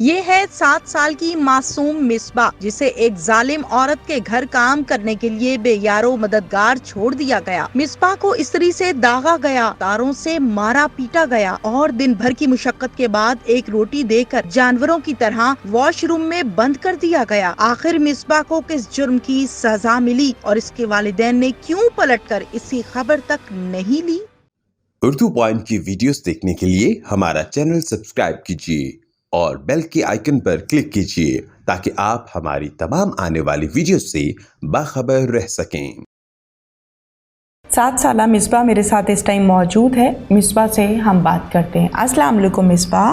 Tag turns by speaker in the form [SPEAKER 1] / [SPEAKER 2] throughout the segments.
[SPEAKER 1] ये है 7 साल की मासूम मिसबा, जिसे एक जालिम औरत के घर काम करने के लिए बेयारो मददगार छोड़ दिया गया। मिसबा को इस्त्री से दागा गया, तारों से मारा पीटा गया और दिन भर की मुशक्कत के बाद एक रोटी देकर जानवरों की तरह वॉशरूम में बंद कर दिया गया। आखिर मिसबा को किस जुर्म की सजा मिली और इसके वालिदैन ने क्यों पलटकर इसकी खबर तक नहीं ली?
[SPEAKER 2] उर्दू पॉइंट की वीडियोस देखने के लिए हमारा चैनल सब्सक्राइब कीजिए और बेल के आइकन पर क्लिक कीजिए ताकि आप हमारी तमाम आने वाली वीडियोस से बाखबर रह सकें।
[SPEAKER 3] 7 साला मिसबा मेरे साथ इस टाइम मौजूद है। मिसबा से हम बात करते हैं। अस्सलाम वालेकुम मिसबा।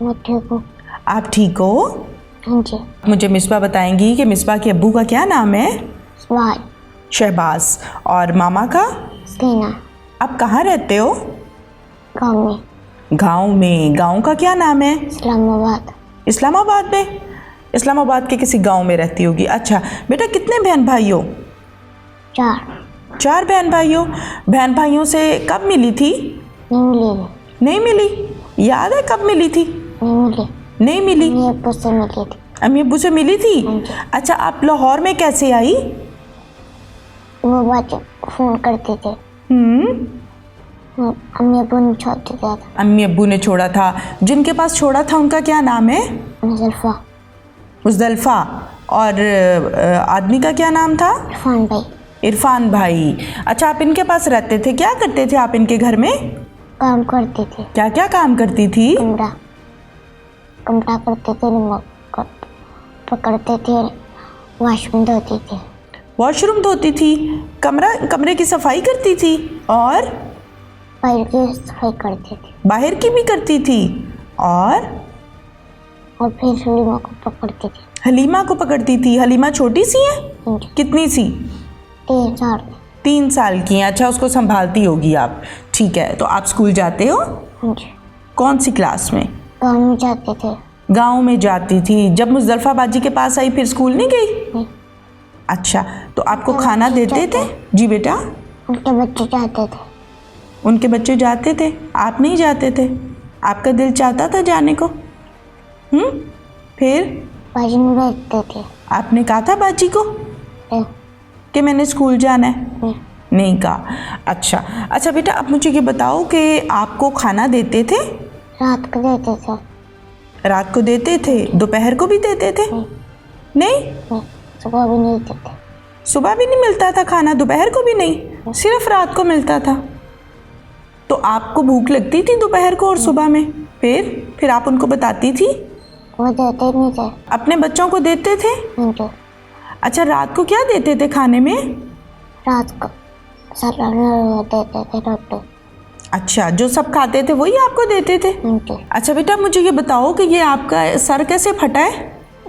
[SPEAKER 4] मैं ठीक हूँ।
[SPEAKER 3] आप ठीक हो?
[SPEAKER 4] हाँ जी।
[SPEAKER 3] मुझे मिसबा बताएंगी कि मिसबा के अब्बू का क्या नाम है? शहबाज। और मामा का?
[SPEAKER 4] सीना।
[SPEAKER 3] आप कहाँ रहते हो?
[SPEAKER 4] गाँव में।
[SPEAKER 3] गाँव में। गाँव का क्या नाम है?
[SPEAKER 4] इस्लामाबाद।
[SPEAKER 3] इस्लामाबाद में? इस्लामाबाद के किसी गाँव में रहती होगी। अच्छा बेटा, कितने बहन भाई हो? 4 बहन भाई हो। बहन भाइयों से कब मिली थी? नहीं मिली। याद है कब मिली थी? नहीं मिली।
[SPEAKER 4] अम्मी अब्बू से मिली थी।
[SPEAKER 3] अम्मी अब्बू से मिली थी? अच्छा, आप लाहौर में कैसे आई?
[SPEAKER 4] वो बच्चे फोन करते थे। अम्मी अब्बू ने छोड़ दिया था।
[SPEAKER 3] अम्मी अब्बू ने छोड़ा था। जिनके पास छोड़ा था उनका क्या नाम है? मुज़ल्फ़ा। और आदमी का क्या नाम था? इरफान भाई। अच्छा, आप इनके पास रहते थे। क्या करते थे आप इनके घर में?
[SPEAKER 4] काम करते थे।
[SPEAKER 3] क्या क्या काम करती थी?
[SPEAKER 4] कमरा करते थे, पकड़ते थे, वॉशरूम धोती थी।
[SPEAKER 3] वॉशरूम धोती थी, कमरे की सफाई करती थी और
[SPEAKER 4] बाहर की सफाई करती थी।
[SPEAKER 3] बाहर की भी करती थी। और
[SPEAKER 4] फिर हलीमा को पकड़ती थी।
[SPEAKER 3] हलीमा को पकड़ती थी। हलीमा छोटी सी है? कितनी सी?
[SPEAKER 4] 3 साल।
[SPEAKER 3] 3 साल की है। अच्छा, उसको संभालती होगी आप। ठीक है, तो आप स्कूल जाते हो? कौन सी क्लास में?
[SPEAKER 4] गाँव में जाते थे।
[SPEAKER 3] गाँव में जाती थी। जब मुज़ल्फ़ा बाजी के पास आई फिर स्कूल नहीं गई? अच्छा, तो आपको खाना देते थे? जी बेटा।
[SPEAKER 4] उनके बच्चे जाते थे।
[SPEAKER 3] उनके बच्चे जाते थे, आप नहीं जाते थे? आपका दिल चाहता था जाने को? फिर
[SPEAKER 4] बाजी में बैठते थे।
[SPEAKER 3] आपने कहा था बाजी को कि मैंने स्कूल जाना है? नहीं कहा। अच्छा बेटा, अब मुझे ये बताओ कि आपको खाना देते थे?
[SPEAKER 4] रात को देते थे।
[SPEAKER 3] रात को देते थे? दोपहर को भी देते थे? नहीं।
[SPEAKER 4] सुबह भी नहीं देते।
[SPEAKER 3] सुबह भी नहीं मिलता था खाना? दोपहर को भी नहीं, सिर्फ रात को मिलता था? तो आपको भूख लगती थी दोपहर को और सुबह में? फिर आप उनको बताती थी?
[SPEAKER 4] वो देते नहीं थे।
[SPEAKER 3] अपने बच्चों को देते थे? अच्छा, रात को क्या देते थे खाने में?
[SPEAKER 4] रात को देते थे रोटी।
[SPEAKER 3] अच्छा, जो सब खाते थे वही आपको देते थे? अच्छा बेटा, मुझे ये बताओ कि ये आपका सर कैसे फटा है?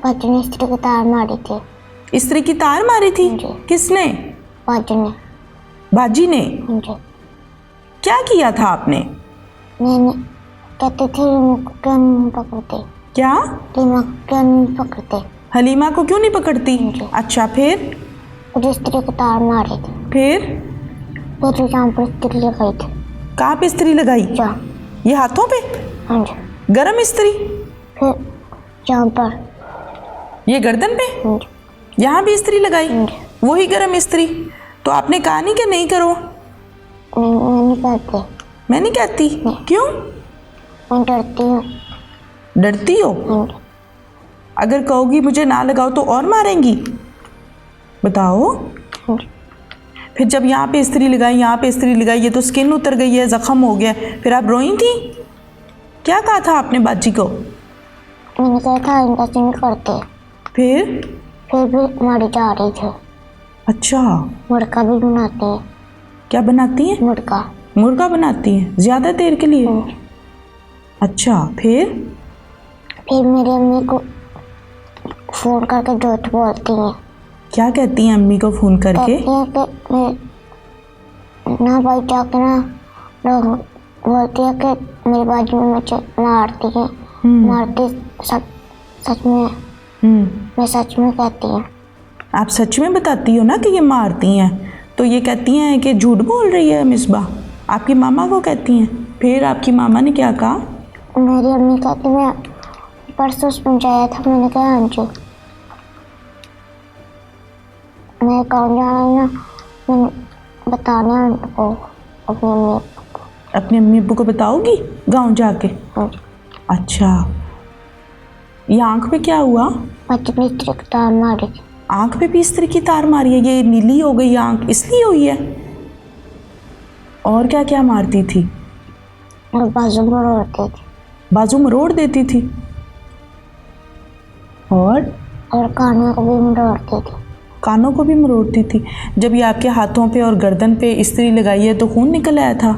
[SPEAKER 4] बाजी ने इस्त्री की तार मारी थी।
[SPEAKER 3] इस्त्री की तार मारी थी? किसने? बाजी ने। क्या किया था आपने?
[SPEAKER 4] मैंने कहते थे हलीमा को क्यों नहीं पकड़ते?
[SPEAKER 3] क्या?
[SPEAKER 4] हलीमा को क्यों नहीं पकड़ते?
[SPEAKER 3] हलीमा को क्यों नहीं पकड़ती? अच्छा, फिर?
[SPEAKER 4] इस्त्री की तार मारी थी।
[SPEAKER 3] फिर
[SPEAKER 4] जहाँ पर इस्त्री लगाई थी।
[SPEAKER 3] कहाँ पे इस्त्री लगाई? ये हाथों पे?
[SPEAKER 4] हाँ जी।
[SPEAKER 3] गरम इस्त्री?
[SPEAKER 4] फिर जहाँ पर
[SPEAKER 3] ये गर्दन पे? यहाँ भी इस्त्री लगाई? वही गरम इस्त्री? तो आपने कहा नहीं कि नहीं करो? मैं नहीं कहती। क्यों?
[SPEAKER 4] मैं डरती हूँ।
[SPEAKER 3] डरती हो? अगर कहोगी मुझे ना लगाओ तो और मारेंगी? बताओ। फिर जब यहाँ पे इस्त्री लगाई, यहाँ पे इस्त्री लगाई, ये तो स्किन उतर गई है, जख्म हो गया, फिर आप रोई थी? क्या कहा था आपने बाजी को?
[SPEAKER 4] मैंने कहा था इनका नहीं करते।
[SPEAKER 3] फिर
[SPEAKER 4] भी मारी जा रही थी।
[SPEAKER 3] अच्छा,
[SPEAKER 4] मुर्गा भी बनाती है।
[SPEAKER 3] क्या बनाती है? मुर्गा बनाती है ज़्यादा देर के लिए? अच्छा, फिर
[SPEAKER 4] मेरी अम्मी को फ़ोन करके झूठ बोलती हैं।
[SPEAKER 3] क्या कहती हैं अम्मी को फ़ोन करके?
[SPEAKER 4] कहती हैं कि ना भाई जाके ना लोग बोलती है कि मेरी बाजी में मुझे मारती है। मारती सच में। मैं सच में कहती हूँ।
[SPEAKER 3] आप सच में बताती हो ना कि ये मारती हैं? तो ये कहती हैं कि झूठ बोल रही है मिसबा? आपकी मामा को कहती हैं? फिर आपकी मामा ने क्या कहा?
[SPEAKER 4] मेरी अम्मी कहती मैं परसों समझाया था, मैंने कहा हाँ जी। मैं गाँव जाना है ना, मैंने बताना है उनको, अपनी अम्मी को।
[SPEAKER 3] अपने अम्मी अब्बू को बताओगी गांव जाके?
[SPEAKER 4] हाँ।
[SPEAKER 3] अच्छा, ये आंख पे क्या हुआ?
[SPEAKER 4] बच्चे ने इस्त्री की तार मारी थी।
[SPEAKER 3] आंख पे भी इस्त्री की तार मारी है? ये नीली हो गई आंख इसलिए हुई है? और क्या क्या मारती थी?
[SPEAKER 4] और बाजू मरोड़ती थी।
[SPEAKER 3] बाजू मरोड़ देती थी? और
[SPEAKER 4] कानों को भी मरोड़ती थी।
[SPEAKER 3] कानों को भी मरोड़ती थी। जब ये आपके हाथों पे और गर्दन पे इस्त्री लगाई है तो खून निकल आया था?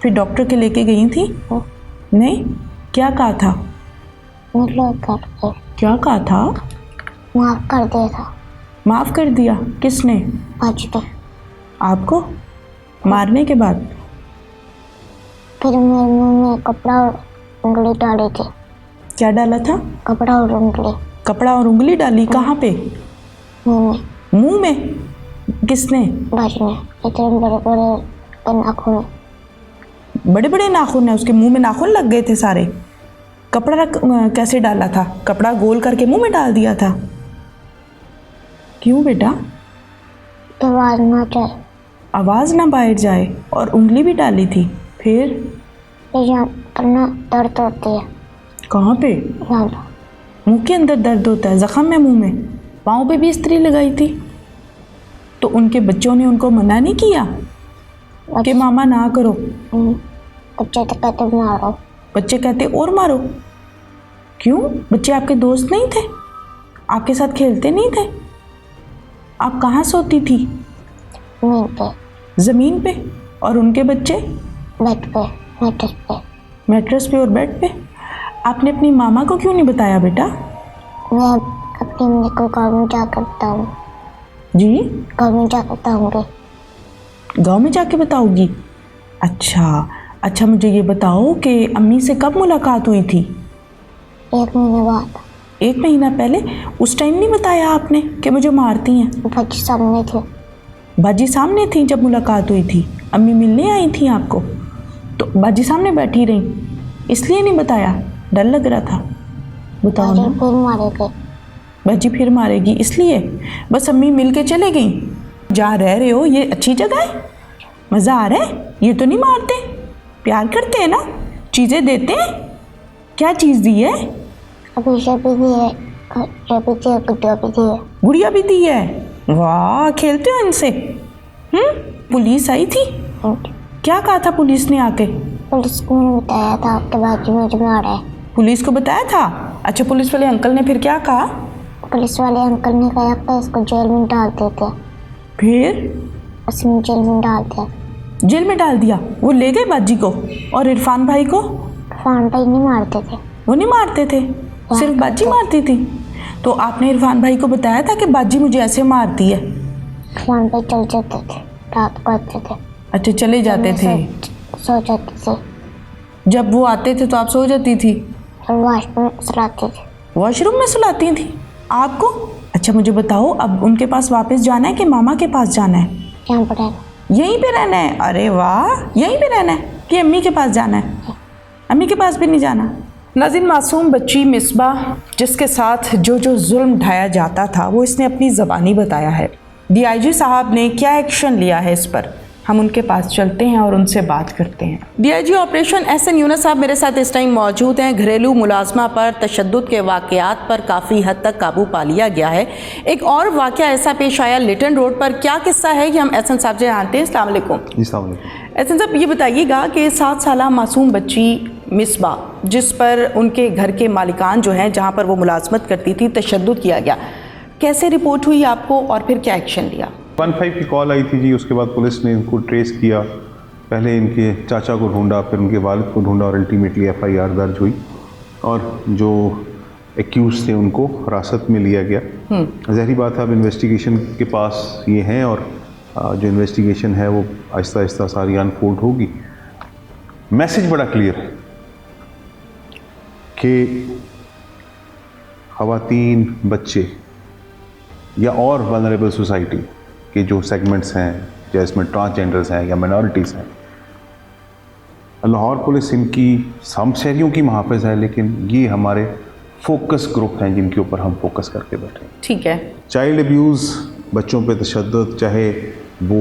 [SPEAKER 3] फिर डॉक्टर के लेके गई थी? नहीं, क्या कहा था?
[SPEAKER 4] मतलब करके
[SPEAKER 3] क्या कहा था?
[SPEAKER 4] माफ कर दिया था।
[SPEAKER 3] माफ़ कर दिया? किसने?
[SPEAKER 4] बाजी ने।
[SPEAKER 3] आपको मारने के बाद?
[SPEAKER 4] फिर मेरे मुंह में कपड़ा और उंगली डाली थी।
[SPEAKER 3] क्या डाला था?
[SPEAKER 4] कपड़ा और उंगली।
[SPEAKER 3] कपड़ा और उंगली डाली? कहाँ पे?
[SPEAKER 4] मुंह में।
[SPEAKER 3] मुंह में? किसने?
[SPEAKER 4] बाजी ने। इतने बड़े बड़े नाखून।
[SPEAKER 3] बड़े बड़े नाखून है उसके मुंह में? नाखून लग गए थे सारे? कपड़ा कैसे डाला था? कपड़ा गोल करके मुंह में डाल दिया था? क्यों बेटा?
[SPEAKER 4] तो आवाज़ ना जाए।
[SPEAKER 3] आवाज़ ना बाहर जाए। और उंगली भी डाली थी? फिर
[SPEAKER 4] यहाँ पर ना दर्द होती है।
[SPEAKER 3] कहाँ पे?
[SPEAKER 4] यहाँ
[SPEAKER 3] मुंह के अंदर दर्द होता है? जख्म है मुंह में? पाँव पे भी इस्त्री लगाई थी? तो उनके बच्चों ने उनको मना नहीं किया कि मामा ना करो?
[SPEAKER 4] बच्चे तो कहते मारो।
[SPEAKER 3] बच्चे कहते और मारो? क्यों? बच्चे आपके दोस्त नहीं थे? आपके साथ खेलते नहीं थे? आप कहाँ सोती थी?
[SPEAKER 4] ज़मीन पे।
[SPEAKER 3] ज़मीन पे? और उनके बच्चे?
[SPEAKER 4] बेड पे, मैट्रेस पे।
[SPEAKER 3] मैट्रेस पे और बेड पे? आपने अपनी मामा को क्यों नहीं बताया बेटा?
[SPEAKER 4] मैं अपनी अम्मी को गाँव में जाकर बताऊँ।
[SPEAKER 3] जी?
[SPEAKER 4] गाँव में जाकर बताऊँगी।
[SPEAKER 3] गाँव में जाके बताओगी? अच्छा, मुझे ये बताओ कि अम्मी से कब मुलाकात हुई थी?
[SPEAKER 4] 1 महीने बाद।
[SPEAKER 3] 1 महीना पहले? उस टाइम नहीं बताया आपने कि मुझे मारती हैं?
[SPEAKER 4] बाजी सामने थी।
[SPEAKER 3] बाजी सामने थी जब मुलाकात हुई थी? अम्मी मिलने आई थी आपको तो बाजी सामने बैठी रही, इसलिए नहीं बताया? डर लग रहा था? बताओ ना।
[SPEAKER 4] फिर मारेगी।
[SPEAKER 3] बाजी फिर मारेगी इसलिए? बस अम्मी मिल के चले गई? जहाँ रह रहे हो ये अच्छी जगह है? मज़ा आ रहा है? ये तो नहीं मारते? प्यार करते हैं ना? चीज़ें देते हैं? क्या चीज़ दी है?
[SPEAKER 4] अभी शबी दी है, शबी दी है, गुड़िया भी दी है।
[SPEAKER 3] गुड़िया भी दी है? वाह, खेलते हो इनसे? पुलिस आई थी? क्या कहा था पुलिस ने आके?
[SPEAKER 4] पुलिस को मैंने बताया था आपके बाजू में मुझे मारा है।
[SPEAKER 3] पुलिस को बताया था? अच्छा, पुलिस वाले अंकल ने फिर क्या कहा?
[SPEAKER 4] पुलिस वाले अंकल ने कहा कि इसको जेल में डाल देते।
[SPEAKER 3] फिर
[SPEAKER 4] उसने जेल में डाल दिया।
[SPEAKER 3] जेल में डाल दिया? वो ले गए बाजी को? और इरफान भाई को?
[SPEAKER 4] इरफान भाई नहीं मारते थे।
[SPEAKER 3] वो नहीं मारते थे, सिर्फ बाजी मारती थी? तो आपने इरफान भाई को बताया था कि बाजी मुझे ऐसे मारती है?
[SPEAKER 4] इरफान भाई चल जाते थे, रात को आते थे।
[SPEAKER 3] अच्छा, चले जाते थे?
[SPEAKER 4] सो जाती थी।
[SPEAKER 3] जब वो आते थे तो आप सो जाती थी?
[SPEAKER 4] और वॉशरूम में सुलाती थी।
[SPEAKER 3] वॉशरूम में सुलाती थी आपको? अच्छा, मुझे बताओ, अब उनके पास वापस जाना है कि मामा के पास जाना है?
[SPEAKER 4] यहाँ पर रहना।
[SPEAKER 3] यहीं पे रहना है? अरे वाह, यहीं पे रहना है कि अम्मी के पास जाना है? अम्मी के पास भी नहीं जाना? नाज़रीन, मासूम बच्ची मिसबा जिसके साथ जो जुल्म ढाया जाता था वो इसने अपनी ज़बानी बताया है। डीआईजी साहब ने क्या एक्शन लिया है इस पर, हम उनके पास चलते हैं और उनसे बात करते हैं। डीआईजी ऑपरेशन एहसन यूनुस साहब मेरे साथ इस टाइम मौजूद हैं। घरेलू मुलाजमा पर तशद्दुद के वाक़यात पर काफ़ी हद तक काबू पा लिया गया है। एक और वाक़या ऐसा पेश आया लिटन रोड पर, क्या किस्सा है कि हम एहसन साहब से जानते हैं। अस्सलाम वालेकुम। एहसन साहब, ये बताइएगा कि 7 साला मासूम बच्ची मिसबा जिस पर उनके घर के मालिकान जो हैं जहाँ पर वो मुलाजमत करती थी तशद्दुद किया गया, कैसे रिपोर्ट हुई आपको और फिर क्या एक्शन लिया?
[SPEAKER 5] 15 की कॉल आई थी जी। उसके बाद पुलिस ने इनको ट्रेस किया। पहले इनके चाचा को ढूंढा, फिर उनके वालिद को ढूंढा और अल्टीमेटली FIR दर्ज हुई और जो एक्यूज थे उनको हिरासत में लिया गया। ज़ाहिर बात है अब इन्वेस्टिगेशन के पास ये हैं और जो इन्वेस्टिगेशन है वो आहिस्ता आहिस्ता सारी अनफोल्ड होगी। मैसेज बड़ा क्लियर है कि ख़वातीन, बच्चे या और वल्नरेबल सोसाइटी के जो सेगमेंट्स हैं, जैसे इसमें ट्रांसजेंडर्स हैं या माइनॉरिटीज़ हैं, लाहौर पुलिस इनकी हम शहरियों की मुहाफ़िज़ है, लेकिन ये हमारे फोकस ग्रुप हैं जिनके ऊपर हम फोकस करके बैठे हैं।
[SPEAKER 3] ठीक है।
[SPEAKER 5] चाइल्ड अब्यूज़, बच्चों पे तशद्दुद, चाहे वो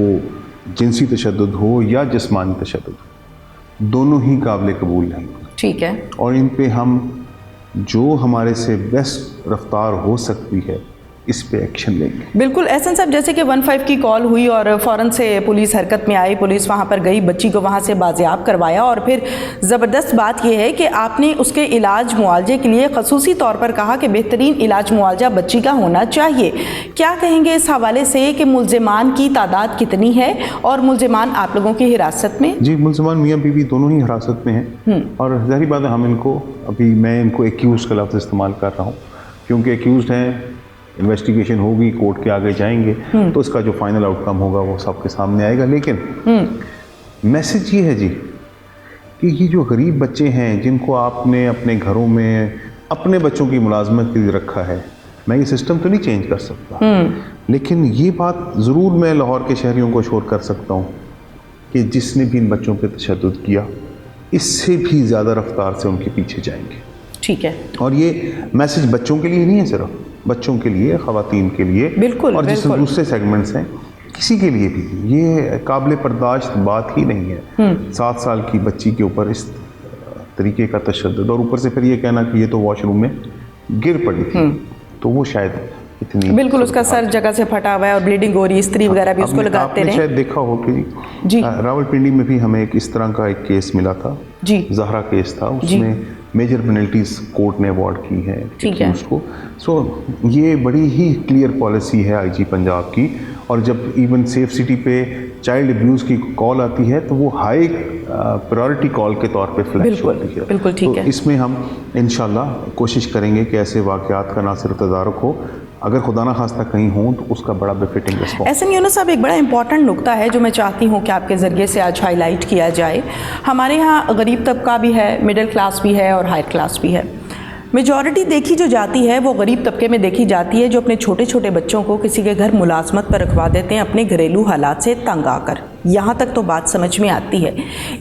[SPEAKER 5] जिनसी तशद्दुद हो या जिस्मानी तशद्दुद, दोनों ही काबिल कबूल नहीं।
[SPEAKER 3] ठीक है।
[SPEAKER 5] और इन पे हम जो हमारे से बेस्ट रफ्तार हो सकती है इस पे एक्शन लेंगे।
[SPEAKER 3] बिल्कुल एहसन साहब, जैसे कि 15 की कॉल हुई और फ़ौरन से पुलिस हरकत में आई, पुलिस वहाँ पर गई, बच्ची को वहाँ से बाजियाब करवाया और फिर ज़बरदस्त बात यह है कि आपने उसके इलाज मुआवजे के लिए खसूसी तौर पर कहा कि बेहतरीन इलाज मुआवजा बच्ची का होना चाहिए। क्या कहेंगे इस हवाले से कि मुल्ज़िमान की तादाद कितनी है और मुल्ज़िमान आप लोगों की हिरासत में?
[SPEAKER 5] जी, मुल्ज़िमान मियाँ बीवी दोनों ही हिरासत में हैं और ज़ाहिर बात है हम इनको मैं इनको एक्यूज़ का लफ्ज़ इस्तेमाल कर रहा हूँ क्योंकि एक्यूज़ हैं, इन्वेस्टिगेशन होगी, कोर्ट के आगे जाएंगे तो इसका जो फाइनल आउटकम होगा वो सबके सामने आएगा। लेकिन मैसेज ये है जी कि ये जो गरीब बच्चे हैं जिनको आपने अपने घरों में अपने बच्चों की मुलाजमत के लिए रखा है, मैं ये सिस्टम तो नहीं चेंज कर सकता, लेकिन ये बात ज़रूर मैं लाहौर के शहरियों को शोर कर सकता हूँ कि जिसने भी इन बच्चों पर तशद्दुद किया इससे भी ज़्यादा रफ्तार से उनके पीछे जाएंगे।
[SPEAKER 3] ठीक है।
[SPEAKER 5] और ये मैसेज बच्चों के लिए नहीं है, सिर्फ बच्चों के लिए, ख़वातीन के लिए,
[SPEAKER 3] बिल्कुल,
[SPEAKER 5] और जिस दूसरे सेगमेंट्स हैं किसी के लिए भी ये काबिल बर्दाश्त बात ही नहीं है। 7 साल की बच्ची के ऊपर इस तरीके का तशद्दुद और ऊपर से फिर ये कहना कि ये तो वॉशरूम में गिर पड़ी थी, तो वो शायद इतनी,
[SPEAKER 3] बिल्कुल उसका सर जगह से फटा हुआ है और ब्लीडिंग हो रही है, स्त्री वगैरह भी उसको लगाते रहे।
[SPEAKER 5] शायद देखा हो कि
[SPEAKER 3] जी
[SPEAKER 5] रावलपिंडी में भी हमें इस तरह का एक केस मिला था
[SPEAKER 3] जी,
[SPEAKER 5] जहरा केस था, उसमें मेजर पेनल्टीज कोर्ट ने अवार्ड की हैं उसको। सो ये बड़ी ही क्लियर पॉलिसी है आईजी पंजाब की, और जब इवन सेफ सिटी पे चाइल्ड अब्यूज़ की कॉल आती है तो वो हाई प्रायोरिटी कॉल के तौर पे फ्लैश होती है।
[SPEAKER 3] बिल्कुल ठीक
[SPEAKER 5] तो
[SPEAKER 3] है।
[SPEAKER 5] इसमें हम इंशाल्लाह कोशिश करेंगे कि ऐसे वाक़यात का ना सिर्फ तदारुक हो, अगर खुदा ना खास्ता कहीं हो तो उसका बड़ा बेफिटिंग रिस्पॉन्स।
[SPEAKER 3] एहसन यूनुस साहब, एक बड़ा इंपॉर्टेंट नुक्ता है जो मैं चाहती हूँ कि आपके ज़रिए से आज हाईलाइट किया जाए। हमारे यहाँ गरीब तबका भी है, मिडिल क्लास भी है और हायर क्लास भी है। मेजॉरिटी देखी जो जाती है वो गरीब तबके में देखी जाती है जो अपने छोटे छोटे बच्चों को किसी के घर मुलाजमत पर रखवा देते हैं अपने घरेलू हालात से तंग आकर। यहाँ तक तो बात समझ में आती है।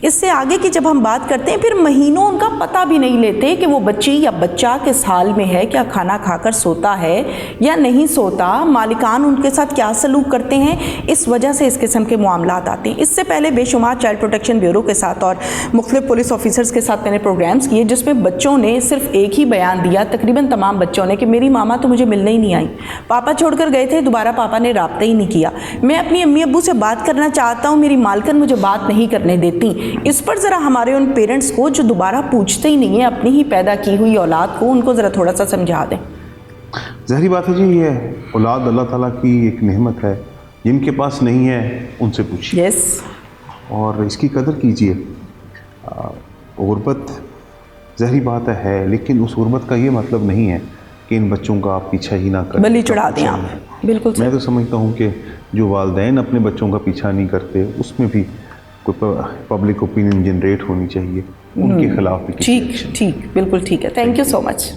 [SPEAKER 3] इससे आगे की जब हम बात करते हैं फिर महीनों उनका पता भी नहीं लेते कि वो बच्ची या बच्चा किस हाल में है, क्या खाना खाकर सोता है या नहीं सोता, मालिकान उनके साथ क्या सलूक करते हैं। इस वजह से इस किस्म के मामलात आते हैं। इससे पहले बेशुमार चाइल्ड प्रोटेक्शन ब्यूरो के साथ और मुख्तलिफ पुलिस ऑफिसर्स के साथ मैंने प्रोग्राम्स किए जिसमें बच्चों ने सिर्फ एक ही बयान दिया, तकरीबन तमाम बच्चों ने, कि मेरी मामा तो मुझे मिलने ही नहीं आई, पापा छोड़कर गए थे, दोबारा पापा ने राब्ता ही नहीं किया, मैं अपनी अम्मी अब्बू से बात करना चाहता हूँ, मेरी मालकन मुझे बात नहीं करने देती। इस पर ज़रा हमारे उन पेरेंट्स को जो दोबारा पूछते ही नहीं है अपनी ही पैदा की हुई औलाद को, उनको ज़रा थोड़ा सा समझा दें।
[SPEAKER 5] ज़ाहिर बात है जी, ये औलाद अल्लाह ताला की एक नेमत है, जिनके पास नहीं है उनसे पूछिए।
[SPEAKER 3] यस।
[SPEAKER 5] और इसकी कदर कीजिए। गुर्बत ज़ाहिर बात है, लेकिन उस गुर्बत का ये मतलब नहीं है कि इन बच्चों का आप पीछा ही ना करें,
[SPEAKER 3] बलि चढ़ा दें आप। बिल्कुल।
[SPEAKER 5] मैं तो समझता हूँ कि जो वालिदैन अपने बच्चों का पीछा नहीं करते उसमें भी कोई पब्लिक ओपिनियन जनरेट होनी चाहिए, उनके खिलाफ भी।
[SPEAKER 3] ठीक, बिल्कुल ठीक है। Thank you so much.